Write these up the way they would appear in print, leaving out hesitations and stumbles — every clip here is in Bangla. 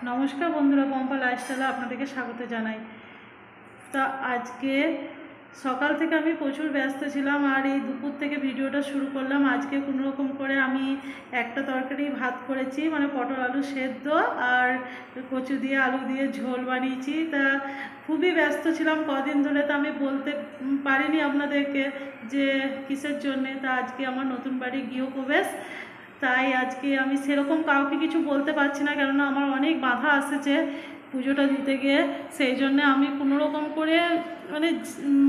নমস্কার বন্ধুরা, পম্পা লাইফস্টাইলে আপনাদেরকে স্বাগত জানাই। তা আজকে সকাল থেকে আমি প্রচুর ব্যস্ত ছিলাম, আর এই দুপুর থেকে ভিডিওটা শুরু করলাম। আজকে কোনো রকম করে আমি একটা তরকারি ভাত করেছি, মানে পটল আলু সেদ্ধ আর কচু দিয়ে আলু দিয়ে ঝোল বানিয়েছি। তা খুবই ব্যস্ত ছিলাম কদিন ধরে, তা আমি বলতে পারিনি আপনাদেরকে যে কিসের জন্যে। তা আজকে আমার নতুন বাড়ি গৃহপ্রবেশ, তাই আজকে আমি সেরকম কাউকে কিছু বলতে পারছি না, কেননা আমার অনেক বাধা আসছে পুজোটা দিতে গিয়ে। সেই জন্যে আমি কোনো রকম করে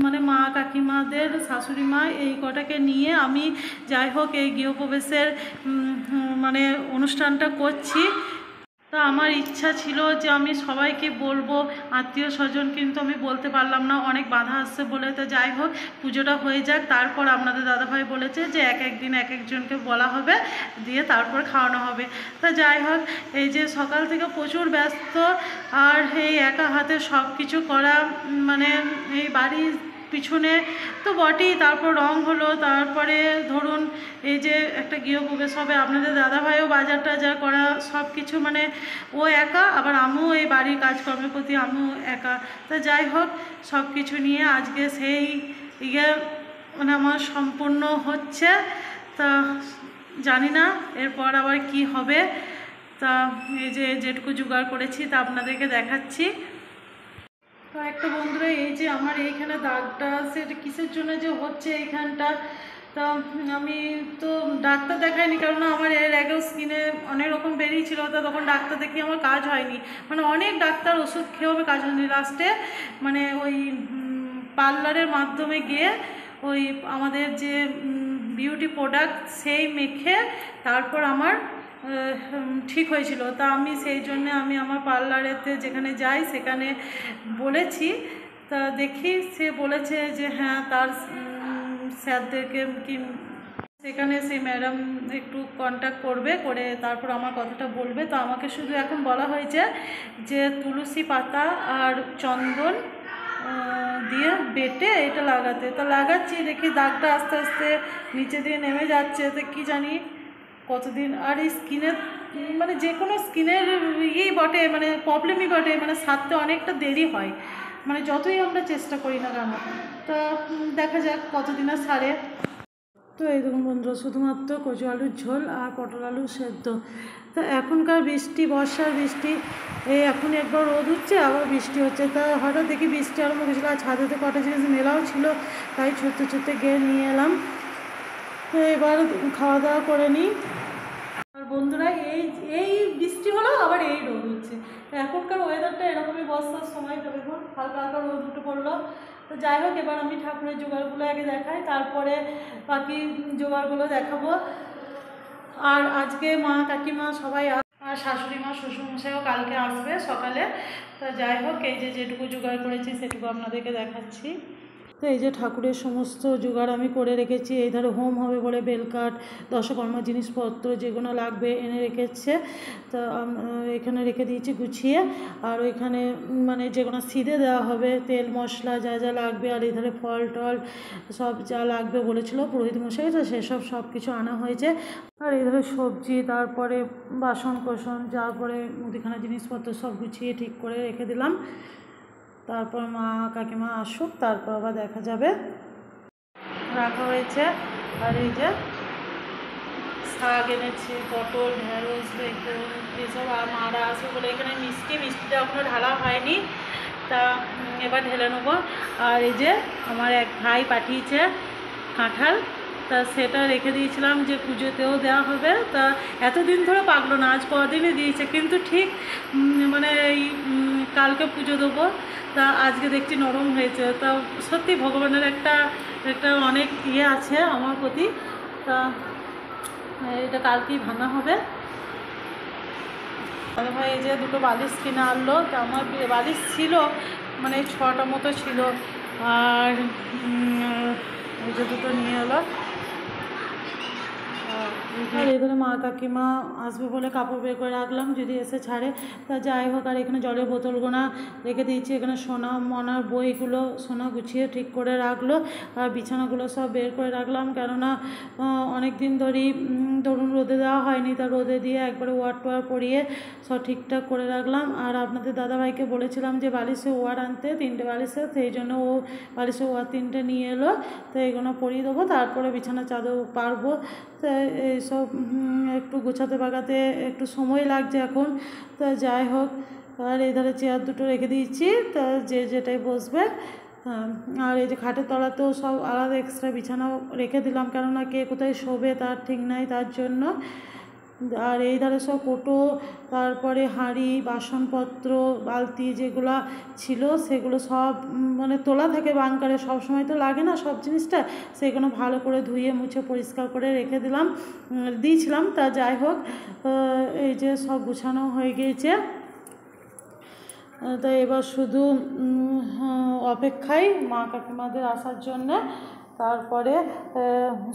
মানে মা কাকিমাদের শাশুড়ি মা এই কটাকে নিয়ে আমি যাই হোক এই গৃহপ্রবেশের মানে অনুষ্ঠানটা করছি। তা আমার ইচ্ছা ছিল যে আমি সবাইকে বলবো আত্মীয় স্বজন, কিন্তু আমি বলতে পারলাম না, অনেক বাধা আসছে বলে। তো যাই হোক পুজোটা হয়ে যাক, তারপর আপনাদের দাদাভাই বলেছে যে এক একদিন এক একজনকে বলা হবে, দিয়ে তারপর খাওয়ানো হবে। তা যাই হোক এই যে সকাল থেকে প্রচুর ব্যস্ত, আর এই একা হাতে সব কিছু করা, মানে এই বাড়ির পিছনে তো বটেই, তারপর রং হলো, তারপরে ধরুন এই যে একটা গৃহপ্রবেশ হবে, আপনাদের দাদাভাইও বাজার টাজার করা, সব কিছু মানে ও একা, আবার আমিও এই বাড়ির কাজকর্মের প্রতি আমিও একা। তা যাই হোক সব কিছু নিয়ে আজকে সেই ইয়ে মানে আমার সম্পূর্ণ হচ্ছে। তা জানি না এরপর আবার কি হবে। তা এই যে যেটুকু জোগাড় করেছি তা আপনাদেরকে দেখাচ্ছি। তো একটা বন্ধুরা, এই যে আমার এইখানে দাগটা সেটা কিসের জন্য যে হচ্ছে এইখানটা, তা আমি তো ডাক্তার দেখাইনি, কারণ আমার এর আগেও স্কিনে অনেক রকম বেরিয়েছিল। তা তখন ডাক্তার দেখিয়ে আমার কাজ হয়নি, মানে অনেক ডাক্তার ওষুধ খেয়েও কাজ হয়নি। লাস্টে মানে ওই পার্লারের মাধ্যমে গিয়ে ওই আমাদের যে বিউটি প্রোডাক্ট সেই মেখে তারপর আমার ঠিক হয়েছিল। তা আমি সেই জন্য আমি আমার পার্লারেতে যেখানে যাই সেখানে বলেছি। তা দেখি সে বলেছে যে হ্যাঁ তার স্যারদেরকে কি সেখানে সেই ম্যাডাম একটু কন্ট্যাক্ট করবে, করে তারপর আমার কথাটা বলবে। তো আমাকে শুধু এখন বলা হয়েছে যে তুলসী পাতা আর চন্দন দিয়ে বেটে এটা লাগাতে। তো লাগাচ্ছি, দেখি দাগটা আস্তে আস্তে নিচে দিয়ে নেমে যাচ্ছে। তো কী জানি কতদিন। আর এই স্কিনের মানে যে কোনো স্কিনের ইয়েই বটে, মানে প্রবলেমই বটে, মানে সারতে অনেকটা দেরি হয়, মানে যতই আমরা চেষ্টা করি না কেন। তো দেখা যাক কতদিন আর সারে। তো এই দেখুন বন্ধুরা, শুধুমাত্র কচু আলুর ঝোল আর পটল আলু সেদ্ধ। তো এখনকার বৃষ্টি, বর্ষার বৃষ্টি, এই এখন একবার রোদ উঠছে আবার বৃষ্টি হচ্ছে। তা হঠাৎ দেখি বৃষ্টি আরম্ভ হয়েছিল, আর ছাদেতে কটা জিনিস মেলাও ছিল, তাই ছুটতে ছুটতে গিয়ে নিয়ে এলাম। তো এবার খাওয়া দাওয়া করে নিই। আর বন্ধুরা, এই এই বৃষ্টি হলো আবার এই রোদ উঠছে। তো এখনকার ওয়েদারটা এরকমই, বর্ষার সময় তো দেখুন হালকা হালকা রোদ উঠে পড়লো। তো যাই হোক এবার আমি ঠাকুরের জোগাড়গুলো আগে দেখাই, তারপরে বাকি জোগাড়গুলো দেখাবো। আর আজকে মা কাকিমা সবাই আর শাশুড়ি মা শ্বশুরমশাইও কালকে আসবে সকালে। তো যাই হোক এই যে যেটুকু জোগাড় করেছি সেটুকু আপনাদেরকে দেখাচ্ছি। তো এই যে ঠাকুরের সমস্ত জোগাড় আমি করে রেখেছি। এই ধরো হোম হবে বলে বেলকাঠ, দশকর্মা জিনিসপত্র যেগুলো লাগবে এনে রেখেছে। তো এখানে রেখে দিয়েছি গুছিয়ে। আর ওইখানে মানে যেগুলো সিধে দেওয়া হবে তেল মশলা যা যা লাগবে, আর এই ধরে ফল টল সব যা লাগবে বলেছিল পুরোহিত মশাই, তো সেসব সব কিছু আনা হয়েছে। আর এই ধরে সবজি, তারপরে বাসন কোসন, তারপরে মুদিখানা জিনিসপত্র সব গুছিয়ে ঠিক করে রেখে দিলাম। তারপর মা কাকিমা আসুক, তারপর আবার দেখা যাবে। রাখা হয়েছে। আর এই যে শাক এনেছি, পটল, ঢেঁড়স, বেগুন এসব। আর মারা আসবে বলে এখানে মিষ্টিটা এখনও ঢালা হয়নি, তা এবার ঢেলে নেবো। আর এই যে আমার এক ভাই পাঠিয়েছে কাঁঠাল, তা সেটা রেখে দিয়েছিলাম যে পুজোতেও দেওয়া হবে। তা এতদিন ধরে পাকলো না, আজ কদিনই দিয়েছে, কিন্তু ঠিক মানে এই কালকে পুজো দেবো। তা আজকে দেখছি নরম হয়েছে। তা সত্যি ভগবানের একটা একটা অনেক ইয়ে আছে আমার প্রতি। তা এটা কালকেই ভাঙা হবে। দাদা ভাই এই যে দুটো বালিশ কিনে আনলো। তা আমার বালিশ ছিল মানে 6টা মতো ছিল, আর এই যে দুটো নিয়ে এলো। আর এখানে মা কাকিমা আসবে বলে কাপড় বের করে রাখলাম, যদি এসে ছাড়ে তা যাই হোক। আর এখানে জলের বোতলগুলো রেখে দিয়েছি, এখানে সোনা মনার বইগুলো সোনা গুছিয়ে ঠিক করে রাখলো। আর বিছানাগুলো সব বের করে রাখলাম, কেননা অনেক দিন ধরেই ধরুন রোদে দেওয়া হয়নি, তা রোদে দিয়ে একবারে ওয়ার টোয়ার পরিয়ে সব ঠিকঠাক করে রাখলাম। আর আপনাদের দাদাভাইকে বলেছিলাম যে বালিশের ওয়ার আনতে, 3টে বালিশের, সেই জন্য ও বালিশের ওয়ার 3টে নিয়ে এলো। তো এইগুলো পরিয়ে দেবো, তারপরে বিছানা চাদর পারবো। তো এইসব একটু গোছাতে বাগাতে একটু সময় লাগছে এখন। তো যাই হোক, আর এই ধারে চেয়ার দুটো রেখে দিয়েছি, তা যে যেটাই বসবে। আর এই যে খাটের তলাতেও সব আলাদা এক্সট্রা বিছানাও রেখে দিলাম, কেননা কে কোথায় শোবে তার ঠিক নাই, তার জন্য। আর এই ধারে সব কোটো, তারপরে হাঁড়ি বাসনপত্র বালতি যেগুলো ছিল সেগুলো সব মানে তোলা থাকে বাংকারে, সব সময় তো লাগে না সব জিনিসটা, সেগুলো ভালো করে ধুয়ে মুছে পরিষ্কার করে রেখে দিয়েছিলাম। তা যাই হোক, এই যে সব গুছানো হয়ে গিয়েছে। তো এবার শুধু অপেক্ষায় মা কাকিমাদের আসার জন্য, তারপরে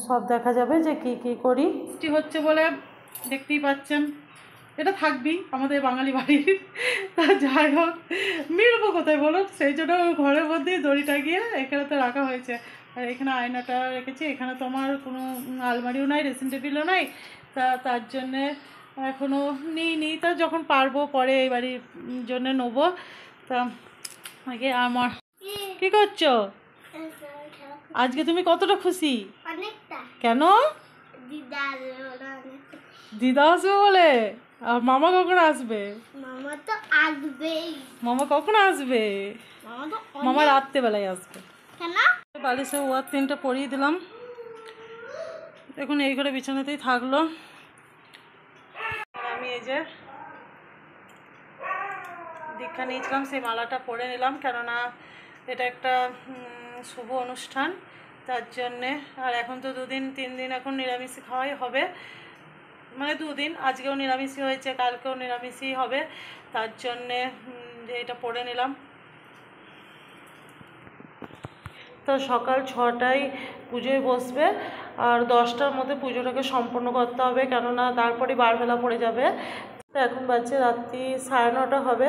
সব দেখা যাবে যে কি করি। বৃষ্টি হচ্ছে বলে দেখতেই পাচ্ছেন, এটা থাকবেই আমাদের বাঙালি বাড়ির। তা যাই হোক, মিলবো কোথায় বলুন, সেই জন্য ঘরের মধ্যেই দড়িটা গিয়ে এখানে তো রাখা হয়েছে। আর এখানে আয়নাটা রেখেছি, এখানে তো আমার কোনো আলমারিও নাই, ড্রেসিং টেবিলও নাই, তার জন্যে এখনও নিই। তা যখন পারবো পরে এই বাড়ির জন্য নেবো। তা আগে আমার কি করছো আজকে, তুমি কতটা খুশি? কেন? দিদা আসবে বলে? আর মামা কখন আসবে? মামা তো আসবেই। মামা কখন আসবে? মামা রাত্রেবেলায় আসবে। কেন? বালিশে ওয়ার 3টে পরিয়ে দিলাম, এখন এই ঘরে বিছানাতেই থাকলো। আমি এই যে দীক্ষা নিয়েছিলাম, সেই মালাটা পরে নিলাম, কেননা এটা একটা শুভ অনুষ্ঠান, তার জন্যে। আর এখন তো 2-3 দিন এখন নিরামিষই খাওয়াই হবে, মানে 2 দিন, আজকেও নিরামিষই হয়েছে, কালকেও নিরামিষই হবে, তার জন্যে যে এটা পরে নিলাম। তো সকাল 6টায় পুজোয় বসবে, আর 10টার মধ্যে পুজোটাকে সম্পন্ন করতে হবে, কেননা তারপরে বারবেলা পড়ে যাবে। তো এখন বাজছে রাত্রি 9:30 হবে।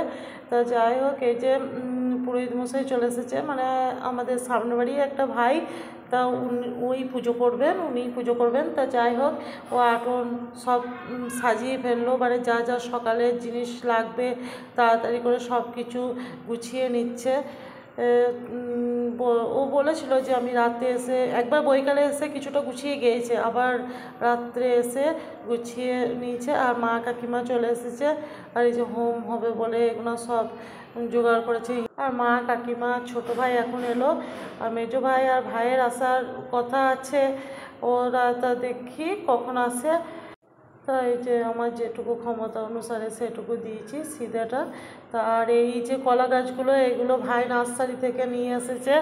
তা যাই হোক, এই যে পুরোহিত মশাই চলে এসেছে, মানে আমাদের সামনে বাড়ির একটা ভাই, তা উনি পুজো করবেন। তা যাই হোক, ও আটন সব সাজিয়ে ফেললো, মানে যা যা সকালের জিনিস লাগবে তাড়াতাড়ি করে সব কিছু গুছিয়ে নিচ্ছে। ও বলেছিল যে আমি রাতে এসে একবার বৈকালে এসে কিছুটা গুছিয়ে গিয়েছে, আবার রাত্রে এসে গুছিয়ে নিয়েছে। আর মা কাকিমা চলে এসেছে, আর এই যে হোম হবে বলে এগুলো সব জোগাড় করেছে। আর মা কাকিমা ছোটো ভাই এখন এলো, আর মেজো ভাই আর ভাইয়ের আসার কথা আছে, ওরা তা দেখি কখন আসে। তা এই যে আমার যেটুকু ক্ষমতা অনুসারে সেটুকু দিয়েছি সিধেটা। তা আর এই যে কলা গাছগুলো, এগুলো ভাই নার্সারি থেকে নিয়ে এসেছে,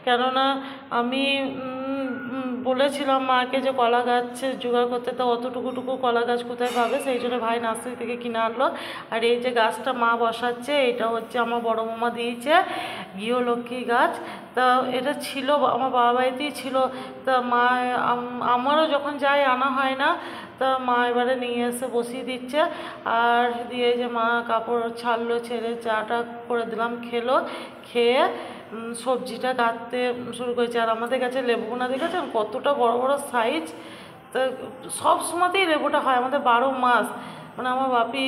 কেননা আমি বলেছিলাম মাকে যে কলা গাছ জোগাড় করতে, তো অতটুকু কলা গাছ কোথায় পাবে, সেই জন্য ভাই নার্সারি থেকে কিনে আনলো। আর এই যে গাছটা মা বসাচ্ছে, এটা হচ্ছে আমার বড় মামা দিয়েছে, গৃহলক্ষ্মী গাছ। তা এটা ছিল আমার বাবা বাড়িতেই ছিল, তা মা আমারও যখন যাই আনা হয় না, তা মা এবারে নিয়ে এসে বসিয়ে দিচ্ছে। আর দিয়ে যে মা কাপড় ছাড়লো, ছেড়ে চাটা করে দিলাম, খেয়ে সবজিটা কাটতে শুরু করেছে। আর আমাদের কাছে লেবুগুনা দেখেছেন কতটা বড় বড় সাইজ, তো সব সময়তেই লেবুটা হয় আমাদের 12 মাস, মানে আমার বাপি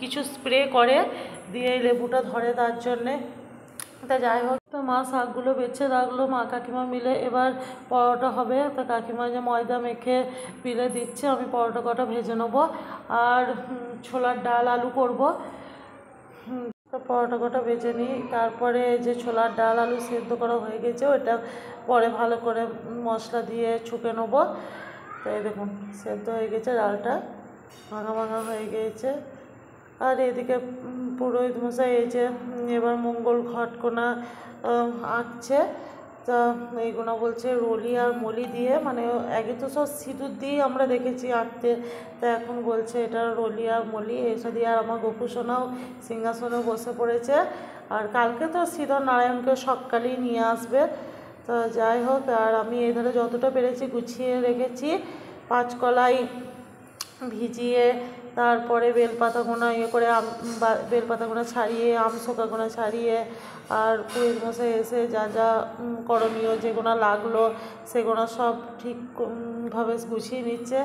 কিছু স্প্রে করে দিয়ে লেবুটা ধরে, তার জন্যে। তা যাই হোক, তো মা শাকগুলো বেছে রাখলো, মা কাকিমা মিলে এবার পরোটা হবে। তা কাকিমা যে ময়দা মেখে পিলে দিচ্ছে, আমি পরোটা কটা ভেজে নেবো, আর ছোলার ডাল আলু করবো। তো পরোটা কটা ভেজে নিই, তারপরে যে ছোলার ডাল আলু সেদ্ধ করা হয়ে গেছে, ওটা পরে ভালো করে মশলা দিয়ে ছুঁকে নেবো। তো এই দেখুন সেদ্ধ হয়ে গেছে, ডালটা ভাঙা হয়ে গিয়েছে। আর এদিকে পুরোহিত মশাই এই যে এবার মঙ্গল ঘটকোনা আঁকছে। তা এইগুলো বলছে রলি আর মলি দিয়ে, মানে আগে তো সব সিঁদুর দিয়েই আমরা দেখেছি আঁকতে, তা এখন বলছে এটা রলি আর মলি এসব দিয়ে। আর আমার গোপুসোনাও সিংহাসনে বসে পড়েছে, আর কালকে তো শ্রীধর নারায়ণকে সকালেই নিয়ে আসবে। তা যাই হোক, আর আমি এই ধারে যতটা পেরেছি গুছিয়ে রেখেছি, পাঁচকলাই ভিজিয়ে তারপরে বেলপাতাগুলো করে বেলপাতাগুলো ছাড়িয়ে আমশোকাগুলো ছাড়িয়ে আর পুরোহিত মশাই এসে যা যা করণীয় যেগুলো লাগলো সেগুলো সব ঠিকভাবে গুছিয়ে নিচ্ছে।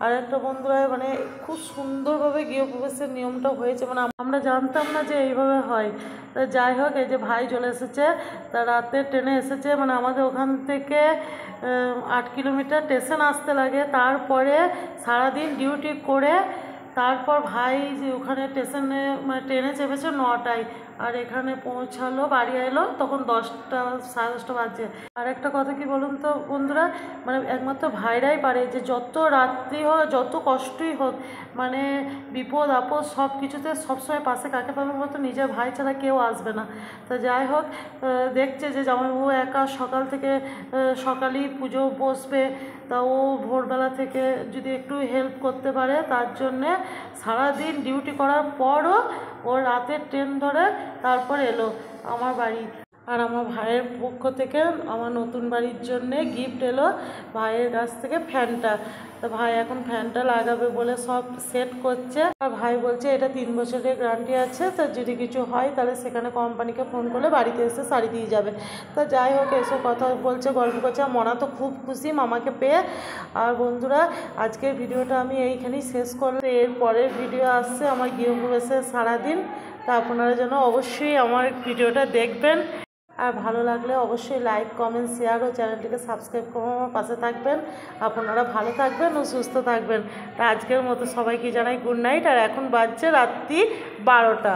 আর একটা বন্ধুরা মানে খুব সুন্দরভাবে গৃহপ্রবেশের নিয়মটা হয়েছে, মানে আমরা জানতাম না যে এইভাবে হয়। তা যাই হোক, এই যে ভাই চলে এসেছে, তা রাতে ট্রেনে এসেছে, মানে আমাদের ওখান থেকে 8 কিলোমিটার স্টেশন আসতে লাগে, তারপরে সারাদিন ডিউটি করে তারপর ভাই যে ওখানে স্টেশনে মানে ট্রেনে চেপেছে 9টায়, আর এখানে পৌঁছালো বাড়ি এলো তখন 10টা 10:30 বাজে। আর একটা কথা কি বলুন তো বন্ধুরা, মানে একমাত্র ভাইরাই পারে যে যত রাত্রি হোক যত কষ্টই হোক মানে বিপদ আপদ সব কিছুতে সবসময় পাশে কাকে পাবে বলতো, নিজের ভাই ছাড়া কেউ আসবে না। তা যাই হোক, দেখছে যে জামাইবাবু একা সকাল থেকে সকালেই পুজো বসবে, তা ও ভোরবেলা থেকে যদি একটু হেল্প করতে পারে তার জন্যে সারাদিন ডিউটি করার পরও ও রাতের ট্রেন ধরে তারপর এলো আমার বাড়ি। আর আমার ভাইয়ের পক্ষ থেকে আমার নতুন বাড়ির জন্যে গিফট এলো ভাইয়ের কাছ থেকে ফ্যানটা। তো ভাই এখন ফ্যানটা লাগাবে বলে সব সেট করছে। আর ভাই বলছে এটা 3 বছরের গ্যারান্টি আছে, তো যদি কিছু হয় তাহলে সেখানে কোম্পানিকে ফোন করলে বাড়িতে এসে শাড়ি দিয়ে যাবে। তো যাই হোক, এসব কথা বলছে, গল্প করছে। মনা তো খুব খুশি মামাকে পেয়ে। আর বন্ধুরা, আজকের ভিডিওটা আমি এইখানেই শেষ করলাম। এর পরের ভিডিও আসছে আমার গৃহপ্রবেশের সারাদিন, তা আপনারা যেন অবশ্যই আমার ভিডিওটা দেখবেন। আর ভালো লাগলে অবশ্যই লাইক কমেন্ট শেয়ার ও চ্যানেলটিকে সাবস্ক্রাইব করে আমার পাশে থাকবেন। আপনারা ভালো থাকবেন ও সুস্থ থাকবেন। তা আজকের মতো সবাইকে জানাই গুড নাইট। আর এখন বাজছে রাত্রি 12টা।